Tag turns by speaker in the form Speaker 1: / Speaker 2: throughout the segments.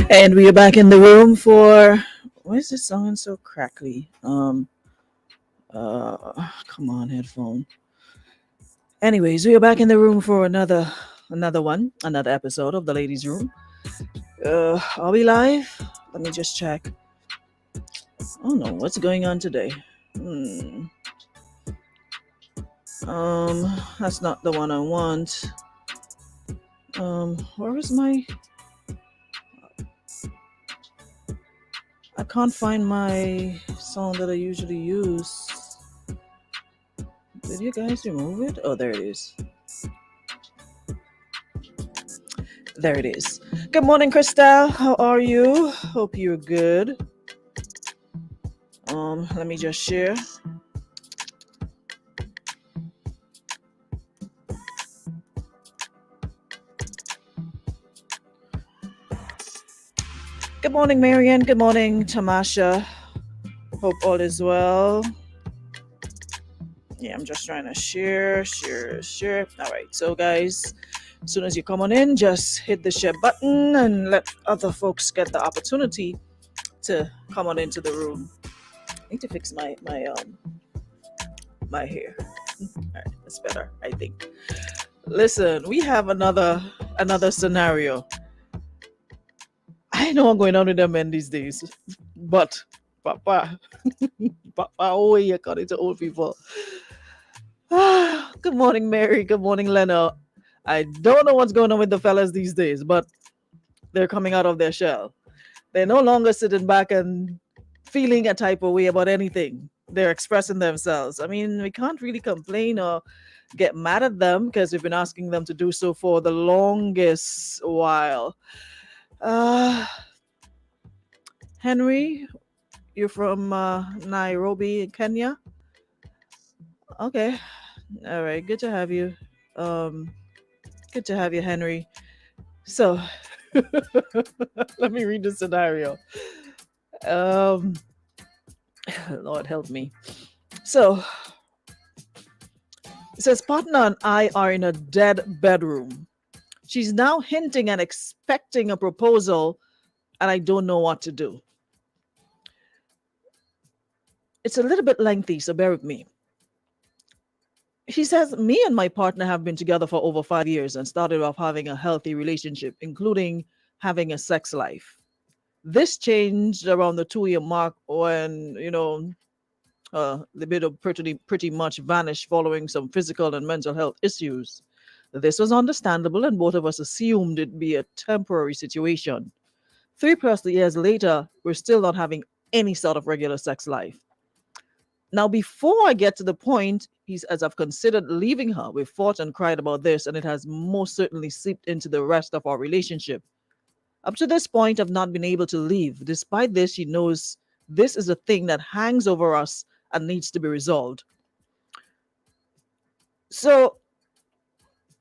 Speaker 1: And we are back in the room for why is this sounding so crackly? Come on, headphone. Anyways, we are back in the room for another episode of the ladies' room. Are we live? Let me just check. Oh no, what's going on today? Hmm. That's not the one I want. Where is my? I can't find my song that I usually use. Did you guys remove it? Oh, there it is. There it is. Good morning, Christelle. How are you? Hope you're good. Let me just share. Good morning, Marian. Good morning, Tamasha. Hope all is well. Yeah, I'm just trying to share. All right, so guys, as soon as you come on in, just hit the share button and let other folks get the opportunity to come on into the room. I need to fix my hair. All right, that's better, I think. Listen, we have another scenario. I know I'm going on with them men these days, but Papa, Papa, oh, yeah, according to old people. Good morning, Mary. Good morning, Leno. I don't know what's going on with the fellas these days, but they're coming out of their shell. They're no longer sitting back and feeling a type of way about anything. They're expressing themselves. I mean, we can't really complain or get mad at them because we've been asking them to do so for the longest while. Uh, Henry, you're from Nairobi, Kenya. Okay, all right. Good to have you. Um, Good to have you, Henry. So, let me read the scenario. Um, Lord help me. So, it says partner and I are in a dead bedroom. She's now hinting and expecting a proposal, and I don't know what to do. It's a little bit lengthy, so bear with me. She says, me and my partner have been together for over 5 years and started off having a healthy relationship, including having a sex life. This changed around the 2 year mark when, libido pretty much vanished following some physical and mental health issues. This was understandable, and both of us assumed it'd be a temporary situation. 3+ years later, we're still not having any sort of regular sex life. Now, before I get to the point, as I've considered leaving her, we've fought and cried about this, and it has most certainly seeped into the rest of our relationship. Up to this point, I've not been able to leave. Despite this, she knows this is a thing that hangs over us and needs to be resolved. So,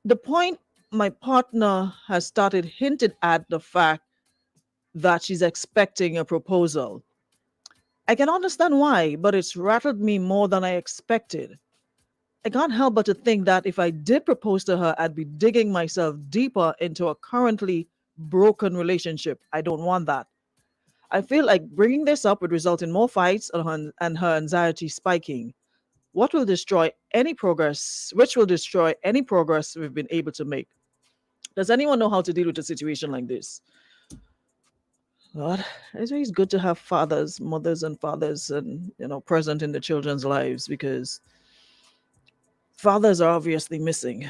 Speaker 1: the point my partner has started hinted at the fact that she's expecting a proposal. I can understand why, but it's rattled me more than I expected. I can't help but to think that if I did propose to her, I'd be digging myself deeper into a currently broken relationship. I don't want that. I feel like bringing this up would result in more fights and her anxiety spiking. Which will destroy any progress we've been able to make. Does anyone know how to deal with a situation like this? Lord, it's always good to have mothers and fathers, and present in the children's lives, because fathers are obviously missing.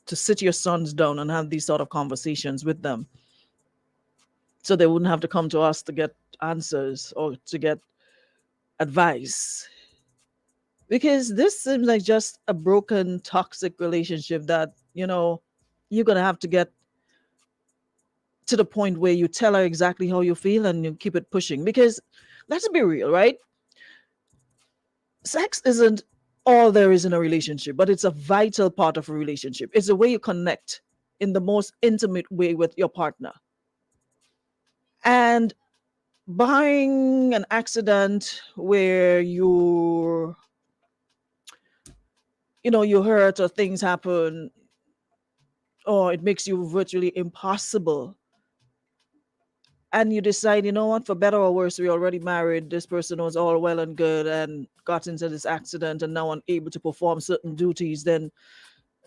Speaker 1: To sit your sons down and have these sort of conversations with them, so they wouldn't have to come to us to get answers or to get advice. Because this seems like just a broken, toxic relationship that, you're going to have to get to the point where you tell her exactly how you feel and you keep it pushing. Because let's be real, right? Sex isn't all there is in a relationship, but it's a vital part of a relationship. It's the way you connect in the most intimate way with your partner. And barring an accident where you hurt or things happen, or it makes you virtually impossible and you decide, you know what, for better or worse, we already married. This person was all well and good and got into this accident and now unable to perform certain duties, then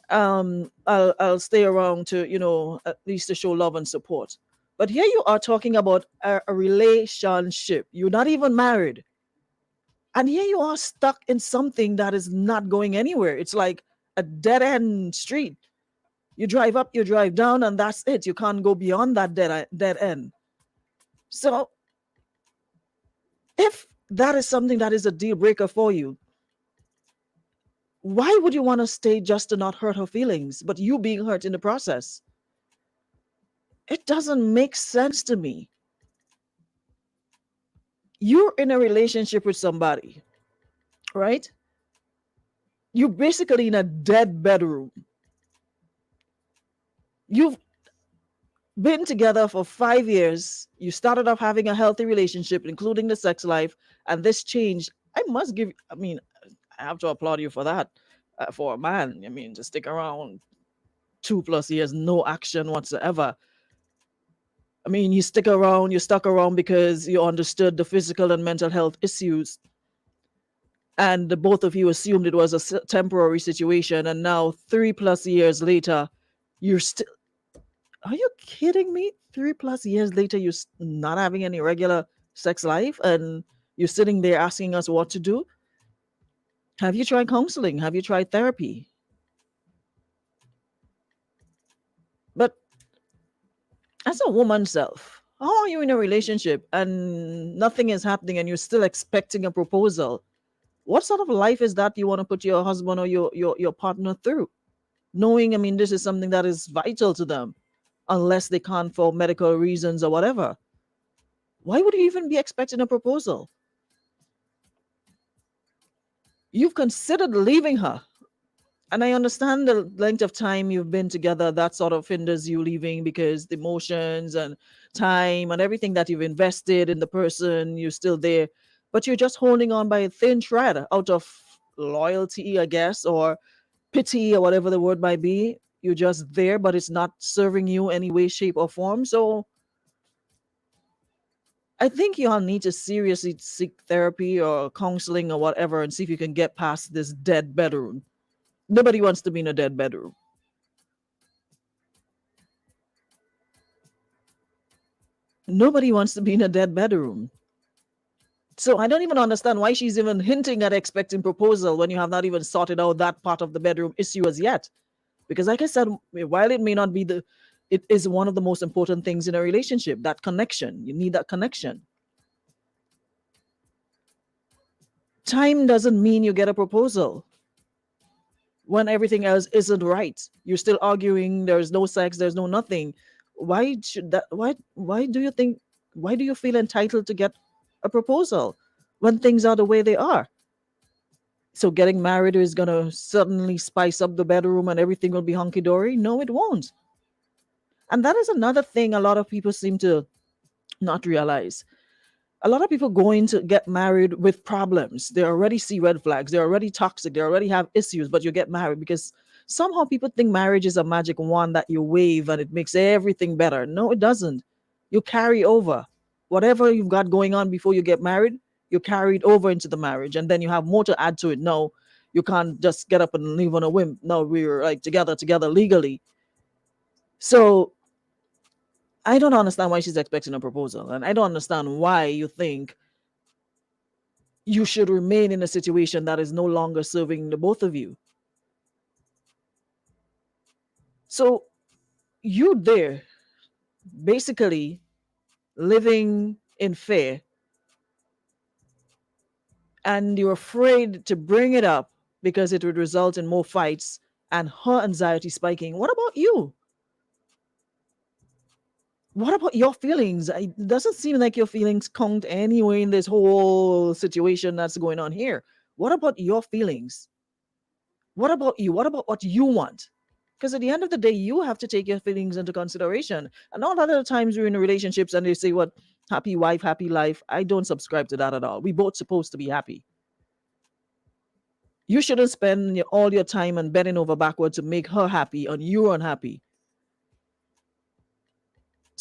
Speaker 1: I'll stay around to, at least to show love and support. But here you are talking about a relationship. You're not even married. And here you are stuck in something that is not going anywhere. It's like a dead end street. You drive up, you drive down, and that's it. You can't go beyond that dead end. So if that is something that is a deal breaker for you, why would you want to stay just to not hurt her feelings, but you being hurt in the process? It doesn't make sense to me. You're in a relationship with somebody, right? You're basically in a dead bedroom. You've been together for 5 years. You started off having a healthy relationship, including the sex life, and this changed. I mean, I have to applaud you for that. For a man, I mean, to stick around 2+ years, no action whatsoever. I mean, you stuck around because you understood the physical and mental health issues, and the both of you assumed it was a temporary situation. And now, 3+ years later, you're still. Are you kidding me? 3+ years later, you're not having any regular sex life, and you're sitting there asking us what to do? Have you tried counseling? Have you tried therapy? But as a woman self, how are you in a relationship and nothing is happening and you're still expecting a proposal? What sort of life is that you want to put your husband or your partner through? Knowing, I mean, this is something that is vital to them, unless they can't for medical reasons or whatever. Why would you even be expecting a proposal? You've considered leaving her. And I understand the length of time you've been together, that sort of hinders you leaving because the emotions and time and everything that you've invested in the person, you're still there. But you're just holding on by a thin thread out of loyalty, I guess, or pity or whatever the word might be. You're just there, but it's not serving you any way, shape, or form. So I think you all need to seriously seek therapy or counseling or whatever and see if you can get past this dead bedroom. Nobody wants to be in a dead bedroom. Nobody wants to be in a dead bedroom. So I don't even understand why she's even hinting at expecting proposal when you have not even sorted out that part of the bedroom issue as yet. Because like I said, while it may not be it is one of the most important things in a relationship, that connection. You need that connection. Time doesn't mean you get a proposal when everything else isn't right. You're still arguing, there's no sex, there's no nothing. Why do you think, why do you feel entitled to get a proposal when things are the way they are? So getting married is gonna suddenly spice up the bedroom and everything will be hunky dory? No, it won't. And that is another thing a lot of people seem to not realize. A lot of people going to get married with problems. They already see red flags. They're already toxic. They already have issues, but you get married because somehow people think marriage is a magic wand that you wave and it makes everything better. No, it doesn't. You carry over whatever you've got going on before you get married, you carry it over into the marriage, and then you have more to add to it. No, you can't just get up and leave on a whim. No, we're like together legally. So I don't understand why she's expecting a proposal, and I don't understand why you think you should remain in a situation that is no longer serving the both of you. So you there basically living in fear, and you're afraid to bring it up because it would result in more fights and her anxiety spiking. What about you? What about your feelings? It doesn't seem like your feelings count anyway in this whole situation that's going on here. What about your feelings? What about you? What about what you want? Because at the end of the day, you have to take your feelings into consideration. And all other times we're in relationships and they say, what, happy wife, happy life. I don't subscribe to that at all. We both supposed to be happy. You shouldn't spend all your time and bending over backward to make her happy and you're unhappy.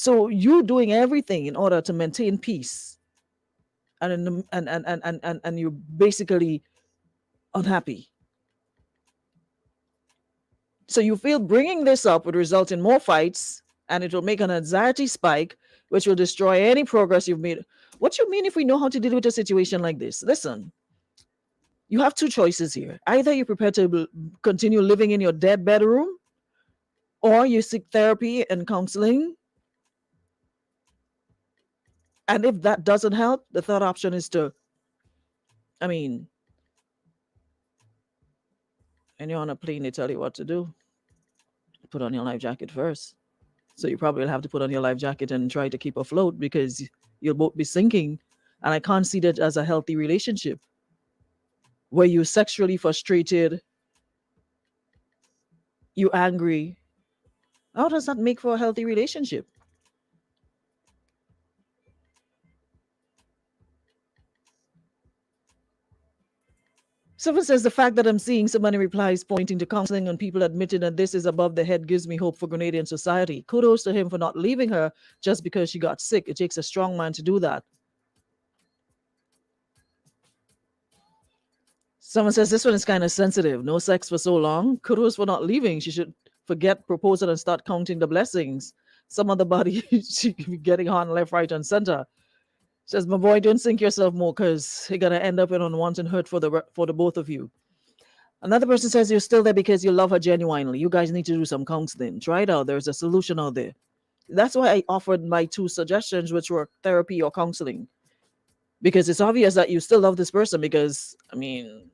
Speaker 1: So you doing everything in order to maintain peace, and you're basically unhappy. So you feel bringing this up would result in more fights, and it will make an anxiety spike, which will destroy any progress you've made. What you mean if we know how to deal with a situation like this? Listen, you have two choices here. Either you're prepared to continue living in your dead bedroom, or you seek therapy and counseling. And if that doesn't help, the third option is to, I mean, and you're on a plane, they tell you what to do. Put on your life jacket first. So you probably will have to put on your life jacket and try to keep afloat because you'll both be sinking. And I can't see that as a healthy relationship where you're sexually frustrated, you're angry. How does that make for a healthy relationship? Someone says the fact that I'm seeing so many replies pointing to counseling and people admitting that this is above the head gives me hope for Grenadian society. Kudos to him for not leaving her just because she got sick. It takes a strong man to do that. Someone says this one is kind of sensitive. No sex for so long. Kudos for not leaving. She should forget proposal and start counting the blessings. Some other body she could be getting on left, right, and center. Says my boy, don't sink yourself more because you're gonna end up in unwanted hurt for the both of you. Another person says you're still there because you love her genuinely. You guys need to do some counseling. Try it out. There's a solution out there. That's why I offered my two suggestions, which were therapy or counseling, because it's obvious that you still love this person. Because I mean,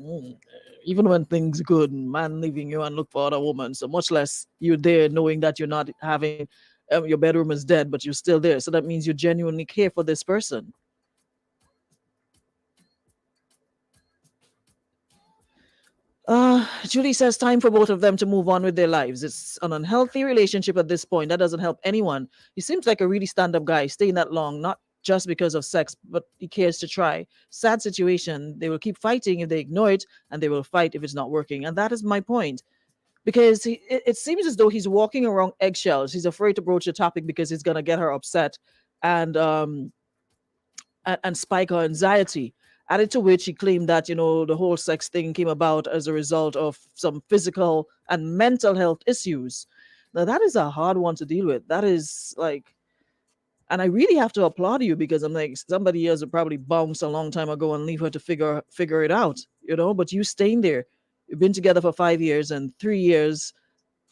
Speaker 1: mm, even when things good, man leaving you and look for other woman. So much less you're there knowing that you're not having your bedroom is dead, but you're still there. So that means you genuinely care for this person. Julie says time for both of them to move on with their lives. It's an unhealthy relationship at this point. That doesn't help anyone. He seems like a really stand-up guy, staying that long, not just because of sex, but he cares to try. Sad situation. They will keep fighting if they ignore it, and they will fight if it's not working. And that is my point. Because it seems as though he's walking around eggshells. He's afraid to broach the topic because he's gonna get her upset, and and spike her anxiety. Added to which he claimed that, the whole sex thing came about as a result of some physical and mental health issues. Now, that is a hard one to deal with. That is like, and I really have to applaud you because I'm like, somebody else would probably bounce a long time ago and leave her to figure it out, but you staying there. You've been together for 5 years and 3 years,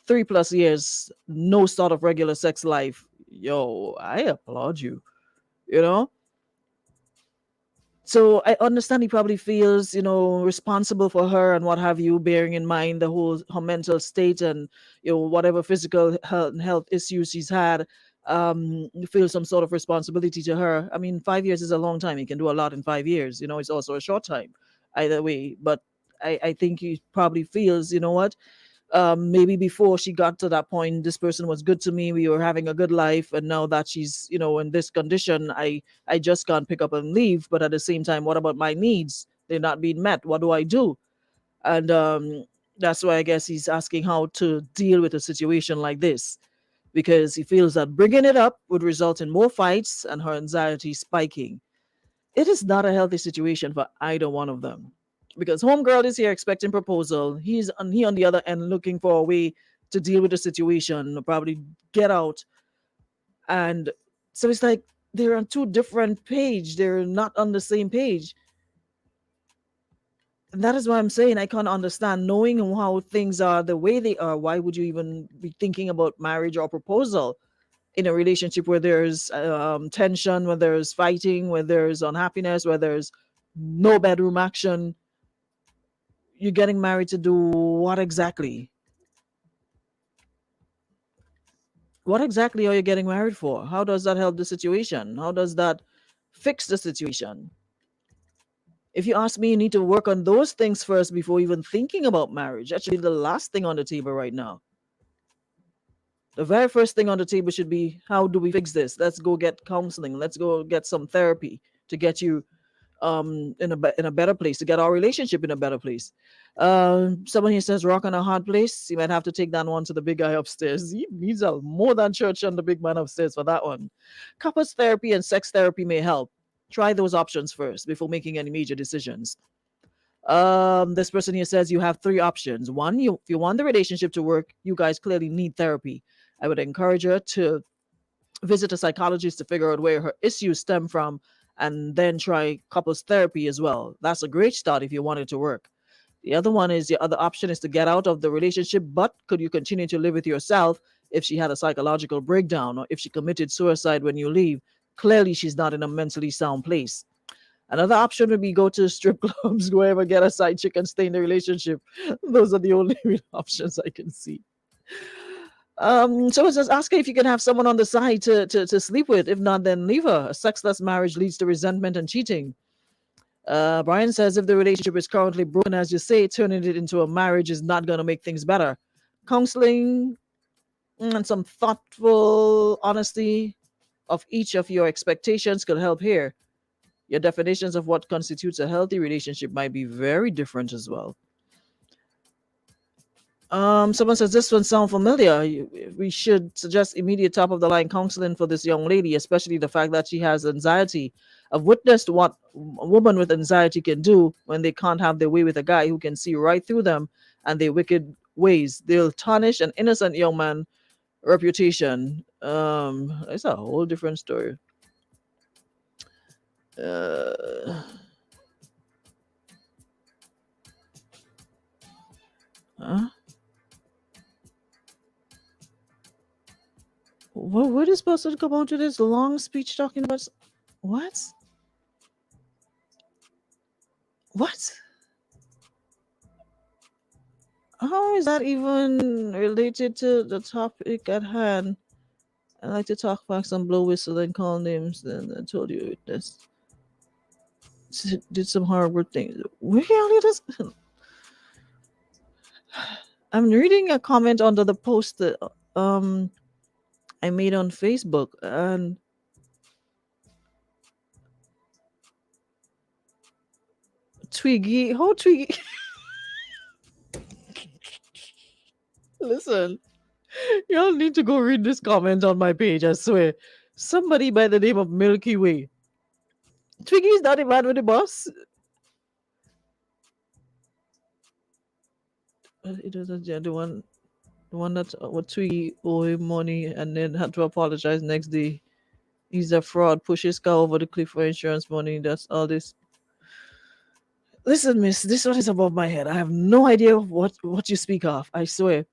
Speaker 1: 3+ years, no sort of regular sex life. Yo, I applaud you, you know? So I understand he probably feels, responsible for her and what have you, bearing in mind the whole her mental state and whatever physical health issues she's had. You feel some sort of responsibility to her. I mean, 5 years is a long time. He can do a lot in 5 years. It's also a short time, either way. But I think he probably feels, what, maybe before she got to that point, this person was good to me, we were having a good life, and now that she's in this condition, I just can't pick up and leave. But at the same time, what about my needs? They're not being met. What do I do? And that's why I guess he's asking how to deal with a situation like this, because he feels that bringing it up would result in more fights and her anxiety spiking. It is not a healthy situation for either one of them, because homegirl is here expecting proposal. He on the other end looking for a way to deal with the situation, probably get out. And so it's like they're on two different page. They're not on the same page. And that is why I'm saying I can't understand, knowing how things are the way they are. Why would you even be thinking about marriage or proposal in a relationship where there's tension, where there's fighting, where there's unhappiness, where there's no bedroom action? You're getting married to do what exactly? What exactly are you getting married for? How does that help the situation? How does that fix the situation? If you ask me, you need to work on those things first before even thinking about marriage. That should be the last thing on the table right now. The very first thing on the table should be, how do we fix this? Let's go get counseling. Let's go get some therapy to get you in a better place, to get our relationship in a better place. Someone here says rock on a hard place. You might have to take that one to the big guy upstairs. He needs a more than church and the big man upstairs for that one. Couples therapy and sex therapy may help. Try those options first before making any major decisions. This person here says you have three options. One, if you want the relationship to work, you guys clearly need therapy. I would encourage her to visit a psychologist to figure out where her issues stem from, and then try couples therapy as well. That's a great start if you want it to work. The other one is, the other option is to get out of the relationship, but could you continue to live with yourself if she had a psychological breakdown or if she committed suicide when you leave? Clearly, she's not in a mentally sound place. Another option would be go to strip clubs, go ever get a side chick and stay in the relationship. Those are the only real options I can see. So it says, ask her if you can have someone on the side to sleep with. If not, then leave her. A sexless marriage leads to resentment and cheating. Brian says, if the relationship is currently broken, as you say, turning it into a marriage is not going to make things better. Counseling and some thoughtful honesty of each of your expectations could help here. Your definitions of what constitutes a healthy relationship might be very different as well. Someone says this one sounds familiar. We should suggest immediate top of the line counseling for this young lady, especially the fact that she has anxiety. I've witnessed what a woman with anxiety can do when they can't have their way with a guy who can see right through them and their wicked ways. They'll tarnish an innocent young man reputation. It's a whole different story. Huh? What is supposed to come out to this long speech talking about what? What? How is that even related to the topic at hand? I like to talk facts and blow whistle and call names. Then I told you this. Did some horrible things. Really? This? I'm reading a comment under the post that I made on Facebook, and Twiggy, how Twiggy? Listen, y'all need to go read this comment on my page. I swear, somebody by the name of Milky Way. Twiggy is not a man with the boss. It was the one that what Twiggy owe him money and then had to apologize next day. He's a fraud. Push his car over the cliff for insurance money. That's all this. Listen, miss, this one is above my head. I have no idea what you speak of. I swear.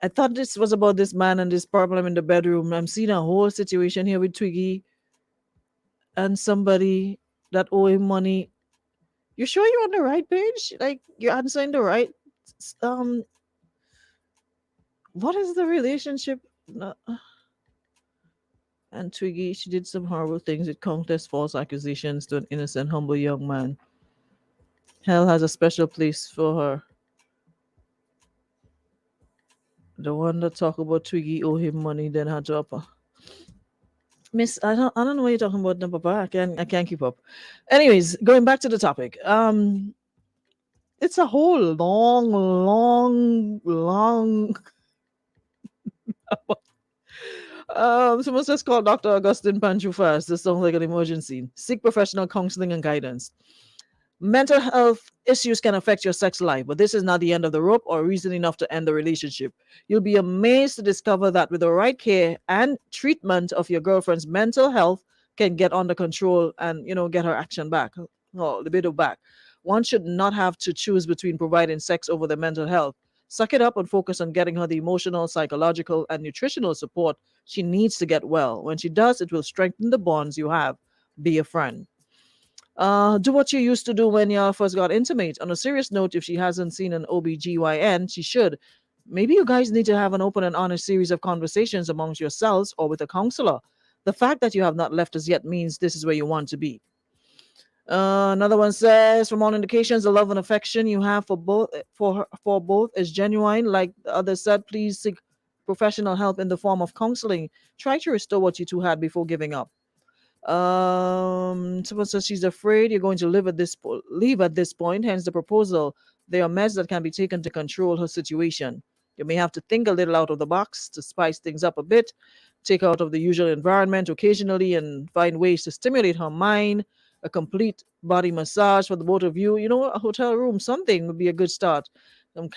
Speaker 1: I thought this was about this man and this problem in the bedroom. I'm seeing a whole situation here with Twiggy and somebody that owe him money. You sure you're on the right page? Like you're answering the right what is the relationship? And Twiggy, she did some horrible things with countless false accusations to an innocent, humble young man. Hell has a special place for her. The one that talk about Twiggy owe him money, then had to up. Miss, I don't know what you're talking about, no, Papa. I can't keep up. Anyways, going back to the topic. It's a whole long. Someone just called Dr. Augustine Panchu first. This sounds like an emergency. Seek professional counseling and guidance. Mental health issues can affect your sex life, but this is not the end of the rope or reason enough to end the relationship. You'll be amazed to discover that with the right care and treatment of your girlfriend's mental health can get under control and, get her action back, libido back. One should not have to choose between providing sex over the mental health. Suck it up and focus on getting her the emotional, psychological, and nutritional support she needs to get well. When she does, it will strengthen the bonds you have. Be a friend. Do what you used to do when you first got intimate. On a serious note, if she hasn't seen an OBGYN, she should. Maybe you guys need to have an open and honest series of conversations amongst yourselves or with a counselor. The fact that you have not left us yet means this is where you want to be. Another one says, from all indications, the love and affection you have for both is genuine. Like the other said, please seek professional help in the form of counseling. Try to restore what you two had before giving up. Someone says she's afraid you're going to leave at this point, hence the proposal. There are measures that can be taken to control her situation. You may have to think a little out of the box to spice things up a bit, take her out of the usual environment occasionally, and find ways to stimulate her mind. A complete body massage for the both of you. You know, a hotel room, something would be a good start. Some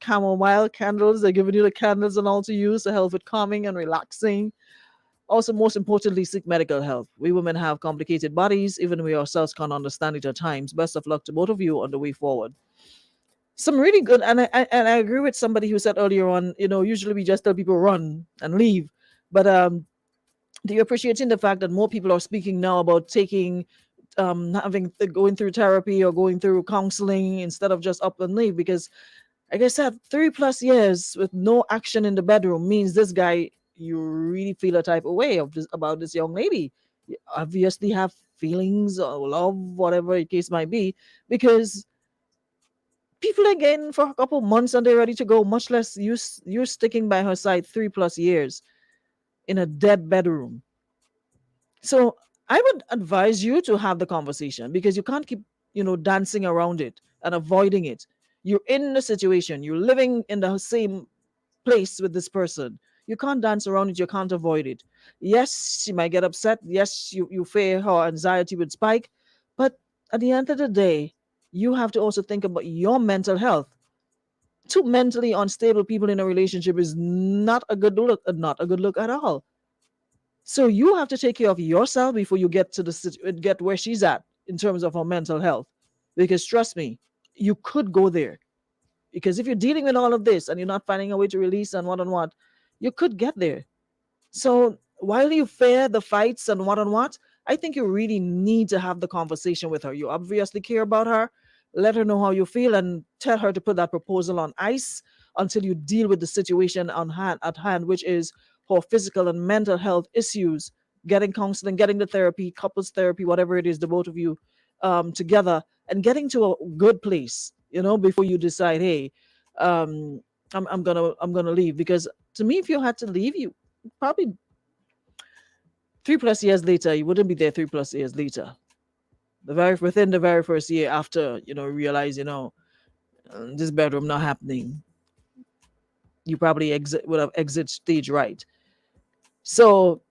Speaker 1: chamomile candles, they're giving you the candles and all to use to help with calming and relaxing. Also, most importantly, seek medical help. We women have complicated bodies, even we ourselves can't understand it at times. Best of luck to both of you on the way forward. Some really good, and I agree with somebody who said earlier on, usually we just tell people run and leave. But do you appreciating the fact that more people are speaking now about taking having going through therapy or going through counseling instead of just up and leave? Because like I said, 3+ years with no action in the bedroom means this guy, you really feel a type of way about this young lady. You obviously have feelings or love, whatever the case might be, because people again for a couple months and they're ready to go, much less you're sticking by her side 3+ years in a dead bedroom. So I would advise you to have the conversation because you can't keep, dancing around it and avoiding it. You're in the situation, you're living in the same place with this person. You can't dance around it, you can't avoid it. Yes, she might get upset. Yes, you fear her anxiety would spike. But at the end of the day, you have to also think about your mental health. Two mentally unstable people in a relationship is not a good look, not a good look at all. So you have to take care of yourself before you get to get where she's at in terms of her mental health. Because trust me, you could go there. Because if you're dealing with all of this and you're not finding a way to release and what, you could get there. So while you fear the fights and what, I think you really need to have the conversation with her. You obviously care about her. Let her know how you feel and tell her to put that proposal on ice until you deal with the situation at hand, which is her physical and mental health issues, getting counseling, getting the therapy, couples therapy, whatever it is, the both of you together, and getting to a good place, before you decide, hey, um, I'm gonna leave. Because to me, if you had to leave, you probably 3+ years later, you wouldn't be there 3+ years later. Within the very first year after, realize, this bedroom not happening, you probably would have exit stage right. So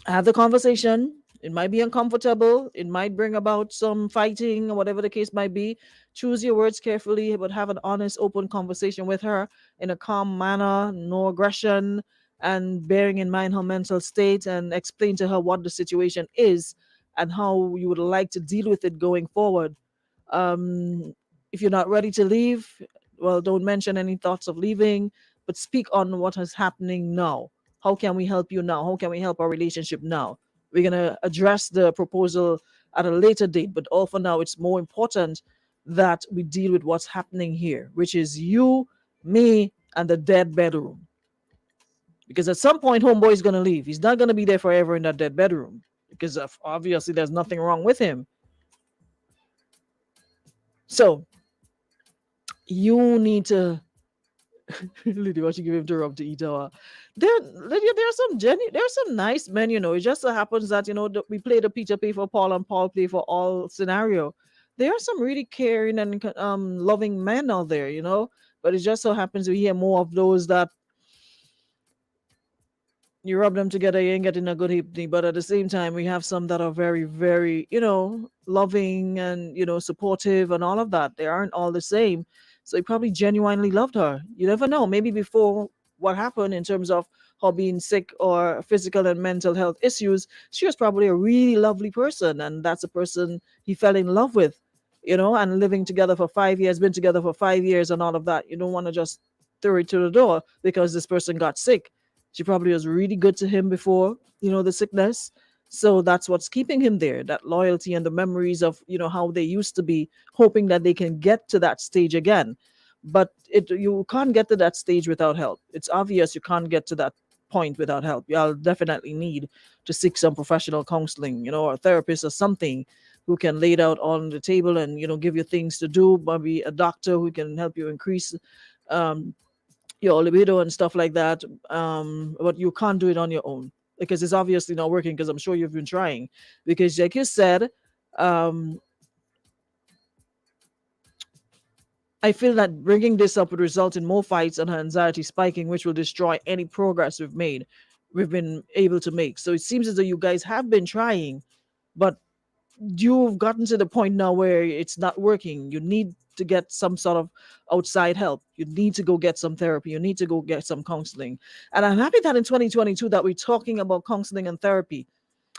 Speaker 1: have the conversation. It might be uncomfortable. It might bring about some fighting or whatever the case might be. Choose your words carefully, but have an honest, open conversation with her in a calm manner, no aggression, and bearing in mind her mental state, and explain to her what the situation is and how you would like to deal with it going forward. If you're not ready to leave, well, don't mention any thoughts of leaving, but speak on what is happening now. How can we help you now? How can we help our relationship now? We're going to address the proposal at a later date, but all for now, it's more important that we deal with what's happening here, which is you, me, and the dead bedroom. Because at some point, homeboy is going to leave. He's not going to be there forever in that dead bedroom because obviously there's nothing wrong with him. So you need to Lydia, what you give him to rub to eat our Lydia, there are some nice men, it just so happens that we play the Peter play for Paul and Paul play for all scenario. There are some really caring and loving men out there, but it just so happens we hear more of those that you rub them together, you ain't getting a good evening. But at the same time, we have some that are very, very, loving and, supportive and all of that. They aren't all the same. So he probably genuinely loved her. You never know. Maybe before what happened in terms of her being sick or physical and mental health issues, she was probably a really lovely person. And that's a person he fell in love with, and living together for 5 years, been together for 5 years and all of that. You don't want to just throw it to the door because this person got sick. She probably was really good to him before, the sickness. So that's what's keeping him there, that loyalty and the memories of, how they used to be, hoping that they can get to that stage again. But you can't get to that stage without help. It's obvious you can't get to that point without help. You'll definitely need to seek some professional counseling, or a therapist or something who can lay it out on the table and, give you things to do. Maybe a doctor who can help you increase um, your libido and stuff like that. But you can't do it on your own. because it's obviously not working, because I'm sure you've been trying. Because like you said, um, I feel that bringing this up would result in more fights and her anxiety spiking, which will destroy any progress we've been able to make. So it seems as though you guys have been trying, but you've gotten to the point now where it's not working. You need to get some sort of outside help. You need to go get some therapy. You need to go get some counseling. And I'm happy that in 2022 that we're talking about counseling and therapy,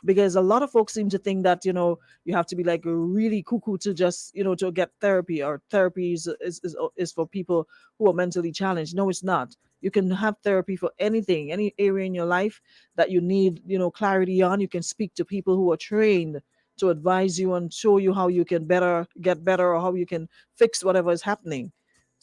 Speaker 1: because a lot of folks seem to think that you have to be like really cuckoo to just to get therapy, or therapy is for people who are mentally challenged. No, it's not. You can have therapy for anything, any area in your life that you need clarity on. You can speak to people who are trained to advise you and show you how you can better get better, or how you can fix whatever is happening.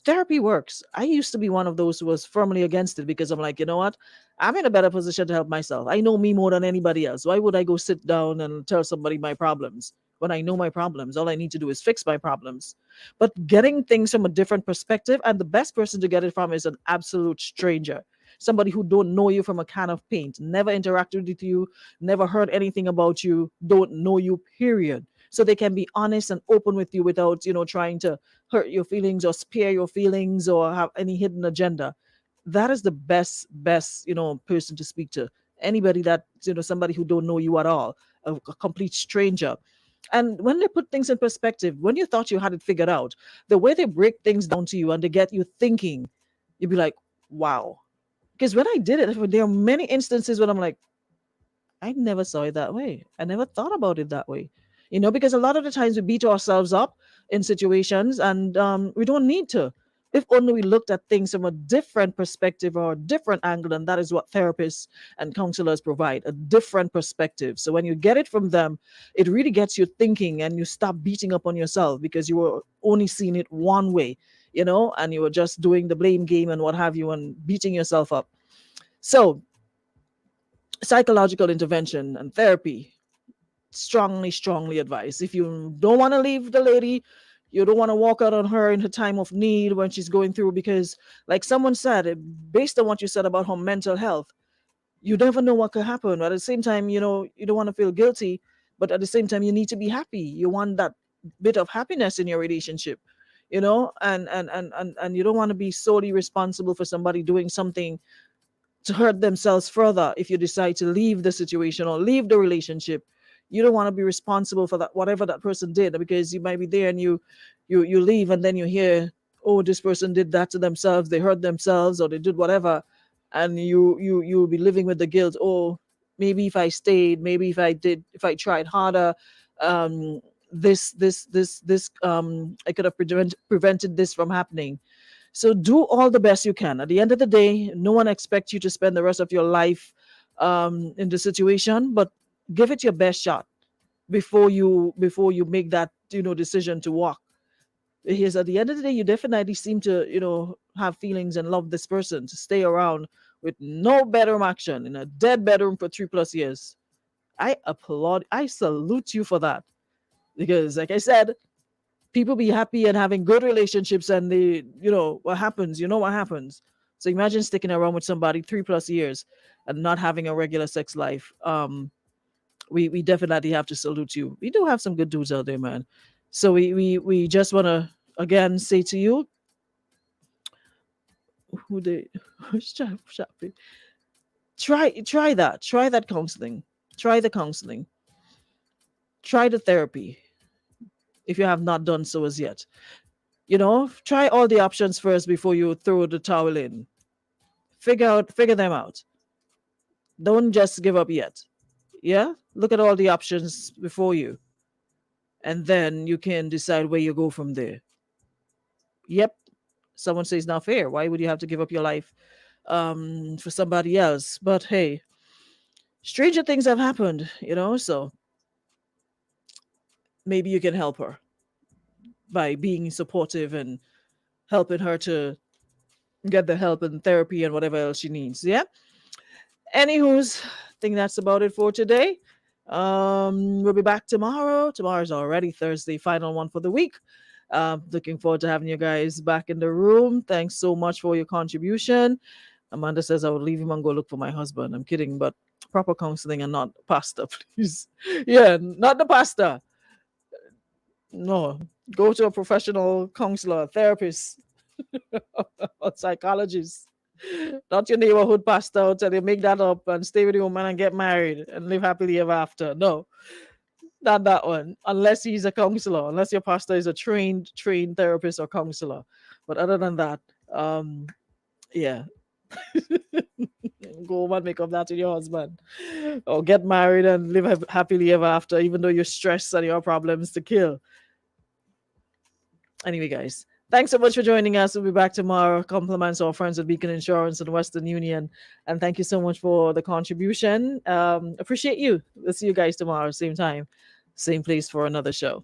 Speaker 1: Therapy works. I used to be one of those who was firmly against it, because I'm like, you know what? I'm in a better position to help myself. I know me more than anybody else. Why would I go sit down and tell somebody my problems when I know my problems? All I need to do is fix my problems. But getting things from a different perspective, and the best person to get it from is an absolute stranger. Somebody who don't know you from a can of paint, never interacted with you, never heard anything about you, don't know you, period. So they can be honest and open with you without, trying to hurt your feelings or spare your feelings or have any hidden agenda. That is the best person to speak to. Anybody that somebody who don't know you at all, a complete stranger. And when they put things in perspective, when you thought you had it figured out, the way they break things down to you and they get you thinking, you'd be like, wow. Because when I did it, there are many instances when I'm like, I never saw it that way. I never thought about it that way. Because a lot of the times we beat ourselves up in situations, and we don't need to. If only we looked at things from a different perspective or a different angle, and that is what therapists and counselors provide, a different perspective. So when you get it from them, it really gets you thinking, and you stop beating up on yourself because you were only seeing it one way, and you were just doing the blame game and what have you and beating yourself up. So psychological intervention and therapy, strongly advised. If you don't want to leave the lady, you don't want to walk out on her in her time of need when she's going through, because like someone said, based on what you said about her mental health, you never know what could happen. But at the same time, you don't want to feel guilty, but at the same time you need to be happy. You want that bit of happiness in your relationship, and you don't want to be solely responsible for somebody doing something to hurt themselves further. If you decide to leave the situation or leave the relationship, you don't want to be responsible for that, whatever that person did, because you might be there and you leave, and then you hear, oh, this person did that to themselves, they hurt themselves, or they did whatever, and you'll be living with the guilt. Oh, maybe if I stayed, maybe if I tried harder, um this I could have prevented this from happening. So do all the best you can. At the end of the day, no one expects you to spend the rest of your life in the situation, but give it your best shot before you make that decision to walk. Because at the end of the day, you definitely seem to have feelings and love this person. To stay around with no bedroom action in a dead bedroom for 3+ years, I applaud, I salute you for that. Because like I said, people be happy and having good relationships, and they what happens, what happens. So imagine sticking around with somebody 3+ years and not having a regular sex life. We definitely have to salute you. We do have some good dudes out there, man. So we just want to again say to you, who they shopping, try that counseling, try the counseling, try the therapy if you have not done so as yet. Try all the options first before you throw the towel in. Figure them out. Don't just give up yet. Yeah, look at all the options before you, and then you can decide where you go from there. Yep. Someone says not fair. Why would you have to give up your life for somebody else? But hey, stranger things have happened, so maybe you can help her by being supportive and helping her to get the help and therapy and whatever else she needs. Yeah. Anywho's, I think that's about it for today. We'll be back tomorrow. Tomorrow's already Thursday, final one for the week. Looking forward to having you guys back in the room. Thanks so much for your contribution. Amanda says I would leave him and go look for my husband. I'm kidding, but proper counseling and not pastor, please. Yeah, not the pastor. No, go to a professional counselor, therapist, or psychologist. Not your neighborhood pastor who tell you make that up and stay with your woman and get married and live happily ever after. No, not that one. Unless he's a counselor, unless your pastor is a trained therapist or counselor. But other than that, yeah, go home and make up that with your husband, or get married and live happily ever after, even though you're stressed and your problems to kill. Anyway, guys, thanks so much for joining us. We'll be back tomorrow. Compliments our friends at Beacon Insurance and Western Union. And thank you so much for the contribution. Appreciate you. We'll see you guys tomorrow, same time, same place for another show.